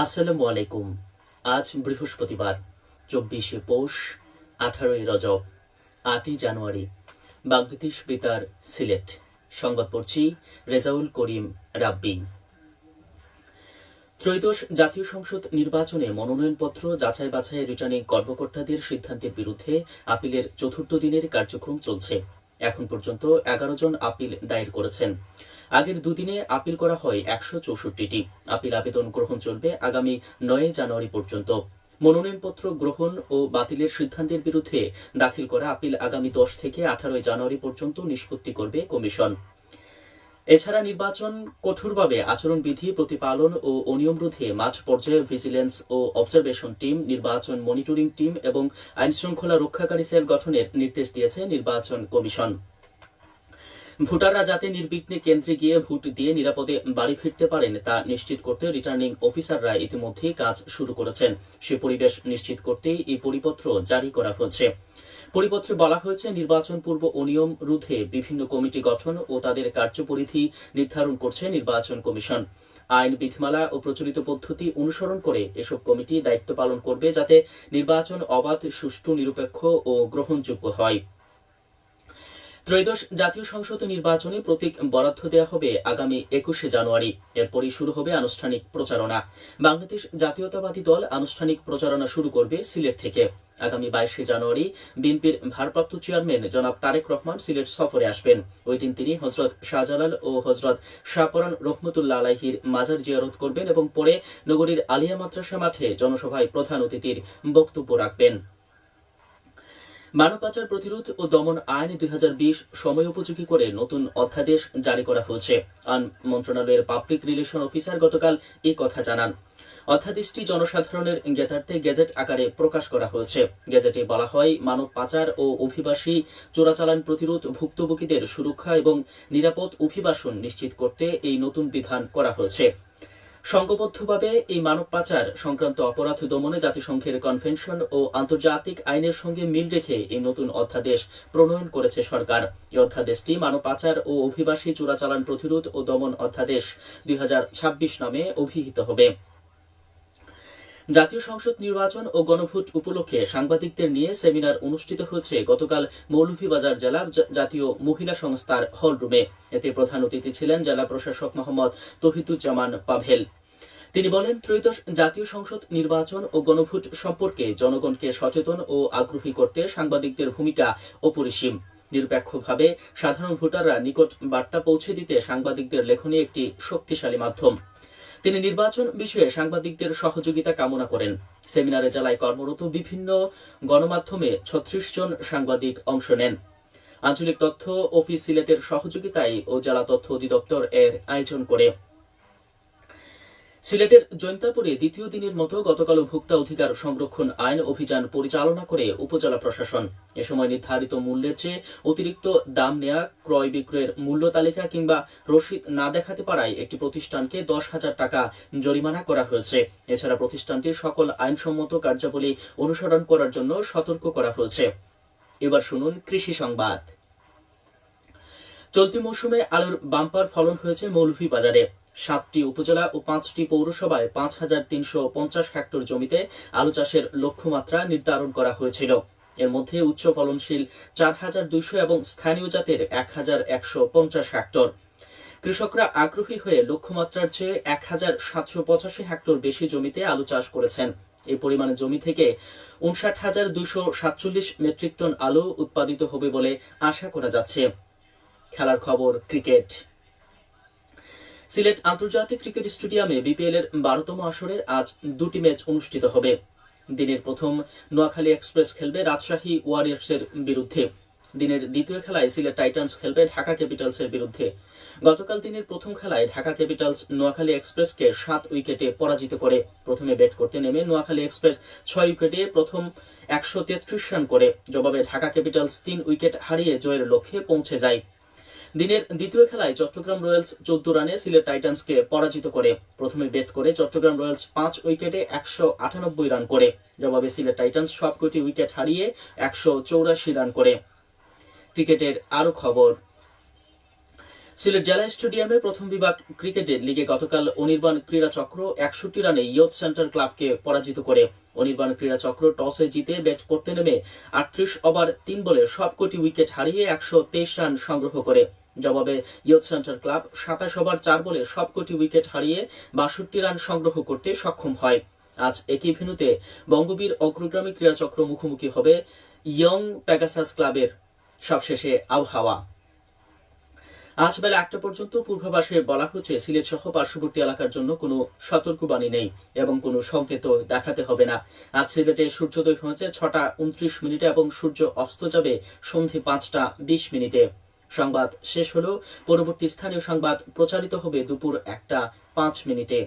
আসসালামু আলাইকুম। আজ বৃহস্পতিবার 24শে পৌষ 18ই রজব 8ই জানুয়ারি। বাংলাদেশ বেতার সিলেট। সংবাদ পড়ছি রেজাউল করিম রাব্বি। ত্রয়োদশ জাতীয় সংসদ নির্বাচনে মনোনয়নপত্র যাচাই বাছাই রিটার্নিং কর্মকর্তাদের সিদ্ধান্তের বিরুদ্ধে আপিলের চতুর্থ দিনের কার্যক্রম চলছে। এখন পর্যন্ত 11 জন আপিল দায়ের করেছেন। আগের দুদিনে আপিল করা হয় 164টি। আপিল আবেদন গ্রহণ চলবে আগামী 9 জানুয়ারি পর্যন্ত। মনোনয়নপত্র গ্রহণ ও বাতিলের সিদ্ধান্তের বিরুদ্ধে দাখিল করা আপিল আগামী 10 থেকে 18 জানুয়ারি পর্যন্ত নিষ্পত্তি করবে কমিশন। এছাড়া নির্বাচন কঠোরভাবে আচরণবিধি প্রতিপালন ও অনিয়ম রোধে মাঠ পর্যায়ে ভিজিলেন্স ও অবজারভেশন টিম, নির্বাচন মনিটরিং টিম এবং আইনশৃঙ্খলা রক্ষাকারী সেল গঠনের নির্দেশ দিয়েছে নির্বাচন কমিশন। ভোটাররা যাতে নির্বিঘ্নে কেন্দ্রে গিয়ে ভোট দিয়ে নিরাপদে বাড়ি ফিরতে পারেন তা নিশ্চিত করতে রিটার্নিং অফিসাররা ইতিমধ্যেই কাজ শুরু করেছেন। সে পরিবেশ নিশ্চিত করতেই এই পরিপত্র জারি করা হয়েছে। পরিপত্রে বলা হয়েছে, নির্বাচন পূর্ব অনিয়ম রোধে বিভিন্ন কমিটি গঠন ও তাদের কার্যপরিধি নির্ধারণ করছে নির্বাচন কমিশন। আইন, বিধিমালা ও প্রচলিত পদ্ধতি অনুসরণ করে এসব কমিটি দায়িত্ব পালন করবে যাতে নির্বাচন অবাধ, সুষ্ঠু, নিরপেক্ষ ও গ্রহণযোগ্য হয়। ত্রয়োদশ জাতীয় সংসদ নির্বাচনে প্রতীক বরাদ্দ দেওয়া হবে আগামী 21শে জানুয়ারি। এরপরই শুরু হবে আনুষ্ঠানিক প্রচারণা। বাংলাদেশ জাতীয়তাবাদী দল আনুষ্ঠানিক প্রচারণা শুরু করবে সিলেট থেকে। আগামী 22শে জানুয়ারি বিএনপির ভারপ্রাপ্ত চেয়ারম্যান জনাব তারেক রহমান সিলেট সফরে আসবেন। ওই দিন তিনি হজরত শাহজালাল ও হজরত শাহপরান রহমতুল্লাহ আলাইহির মাজার জিয়ারত করবেন এবং পরে নগরীর আলিয়া মাদ্রাসা মাঠে জনসভায় প্রধান অতিথির বক্তব্য রাখবেন। মানব পাচার প্রতিরোধ ও দমন আইন 2020 সময়োপযোগী করে নতুন অধ্যাদেশ জারি করা হয়েছে। আইন মন্ত্রণালয়ের পাবলিক রিলেশন অফিসার গতকাল এই কথা জানান। অধ্যাদেশটি জনসাধারণের জ্ঞাতার্থে গেজেট আকারে প্রকাশ করা হয়েছে। গেজেটে বলা হয়, মানব পাচার ও অভিবাসী চোরাচালান প্রতিরোধ, ভুক্তভোগীদের সুরক্ষা এবং নিরাপদ অভিবাসন নিশ্চিত করতে এই নতুন বিধান করা হয়েছে। সংঘবদ্ধভাবে এই মানব পাচার সংক্রান্ত অপরাধ দমনে জাতিসংঘের কনভেনশন ও আন্তর্জাতিক আইনের সঙ্গে মিল রেখে এই নতুন অধ্যাদেশ প্রণয়ন করেছে সরকার। এই অধ্যাদেশটি মানব পাচার ও অভিবাসী চোরাচালান প্রতিরোধ ও দমন অধ্যাদেশ 2026 নামে অভিহিত হবে। জাতীয় সংসদ নির্বাচন ও গণভোট উপলক্ষে সাংবাদিকদের নিয়ে সেমিনার অনুষ্ঠিত হয়েছে গতকাল মৌলভীবাজার জেলা জাতীয় মহিলা সংস্থার হলরুমে। এতে প্রধান অতিথি ছিলেন জেলা প্রশাসক মোহাম্মদ তৌহিদুজ্জামান পাভেল। তিনি বলেন, ত্রয়োদশ জাতীয় সংসদ নির্বাচন ও গণভোট সম্পর্কে জনগণকে সচেতন ও আগ্রহী করতে সাংবাদিকদের ভূমিকা অপরিসীম। নিরপেক্ষভাবে সাধারণ ভোটাররা নিকট বার্তা পৌঁছে দিতে সাংবাদিকদের লেখনী একটি শক্তিশালী মাধ্যম। তিনি নির্বাচন বিষয়ে সাংবাদিকদের সহযোগিতা কামনা করেন। সেমিনারে জেলায় কর্মরত বিভিন্ন গণমাধ্যমে 36 জন সাংবাদিক অংশ নেন। আঞ্চলিক তথ্য অফিস সিলেটের সহযোগিতায় ও জেলা তথ্য অধিদপ্তর এর আয়োজন করে। সিলেটের জৈন্তাপুরে দ্বিতীয় দিনের মতো গতকাল ভোক্তা অধিকার সংরক্ষণ আইন অভিযান পরিচালনা করে উপজেলা প্রশাসন। এ সময় নির্ধারিত মূল্যের চেয়ে অতিরিক্ত দাম নেয়া, ক্রয় বিক্রয়ের মূল্য তালিকা কিংবা রসিদ না দেখাতে পারায় একটি প্রতিষ্ঠানকে 10,000 টাকা জরিমানা করা হয়েছে। এছাড়া প্রতিষ্ঠানটির সকল আইনসম্মত কার্যাবলী অনুসরণ করার জন্য সতর্ক করা হয়েছে। এবার শুনুন কৃষি সংবাদ। চলতি মৌসুমে আলুর বাম্পার ফলন হয়েছে মৌলভীবাজারে। 7টি উপজেলা ও 5টি পৌরসভায় 5,350 হেক্টর জমিতে আলু চাষের লক্ষ্যমাত্রা নির্ধারণ করা হয়েছিল। এর মধ্যে উচ্চ ফলনশীল 4,200 এবং স্থানীয় জাতের 1,150 হেক্টর। কৃষকরা আগ্রহী হয়ে লক্ষ্যমাত্রার চেয়ে 1,785 হেক্টর বেশি জমিতে আলু চাষ করেছেন। এই পরিমাণে জমি থেকে 59,247 মেট্রিক টন আলু উৎপাদিত হবে বলে আশা করা যাচ্ছে। খেলার খবর, ক্রিকেট। সিলেট আন্তর্জাতিক ক্রিকেট স্টেডিয়ামে বিপিএল এর 12তম আসরের আজ 2টি ম্যাচ অনুষ্ঠিত হবে। দিনের প্রথম নোয়াখালী এক্সপ্রেস খেলবে রাজশাহী ওয়ারিয়র্সের বিরুদ্ধে। দিনের দ্বিতীয় খেলায় সিলেট টাইটান্স খেলবে ঢাকা ক্যাপিটালসের বিরুদ্ধে। গতকাল দিনের প্রথম খেলায় ঢাকা ক্যাপিটালস নোয়াখালী এক্সপ্রেসকে 7 উইকেটে পরাজিত করে। প্রথমে ব্যাট করতে নেমে নোয়াখালী এক্সপ্রেস 6 উইকেটে প্রথম 133 রান করে। জবাবে ঢাকা ক্যাপিটালস 3 উইকেট হারিয়ে জয়ের লক্ষ্যে পৌঁছে যায়। দিনের দ্বিতীয় খেলায় চট্টগ্রাম রয়্যালস 14 রানে সিলেট টাইটান্সকে পরাজিত করে। প্রথমে ব্যাট করে চট্টগ্রাম রয়্যালস 5 উইকেটে 198 রান করে। জবাবে সিলেট টাইটান্স সবকটি উইকেট হারিয়ে 184 রান করে। ক্রিকেটের আরো খবর। সিলেট জেলা স্টেডিয়ামে প্রথম বিভাগ ক্রিকেটের লিগে গতকাল অনির্বাণ ক্রীড়া চক্র 61 রানে ইয়ুথ সেন্টার ক্লাবকে পরাজিত করে। অনির্বাণ ক্রীড়া চক্র টসে জিতে ব্যাট করতে নেমে 38 ওভার 3 বলে সবকটি উইকেট হারিয়ে 123 রান সংগ্রহ করে। জবাবে ইয়ুথ সেন্টার ক্লাব 27 ওভার 4 বলে সবকটি উইকেট হারিয়ে 62 রান সংগ্রহ করতে সক্ষম হয়। আজ একই ভেন্যুতে বঙ্গবীর অগ্রগামী ক্রীড়া চক্র মুখোমুখি হবে ইয়ং প্যাগাসাস ক্লাবের। সবশেষে আবহাওয়া। আজ বেলা 1টা পর্যন্ত পূর্বাভাসে বলা হচ্ছে সিলেট সহ পার্শ্ববর্তী এলাকার জন্য কোনো সতর্কবাণী নেই এবং কোনো সংকেত দেখাতে হবে না। আজ সিলেটে সূর্যোদয় হয়েছে 6টা 29 মিনিটে এবং সূর্য অস্ত যাবে সন্ধে 5টা 20 মিনিটে। সংবাদ শেষ হলো। পরবর্তী স্থানীয় সংবাদ প্রচারিত হবে দুপুর 1টা 5 মিনিটে।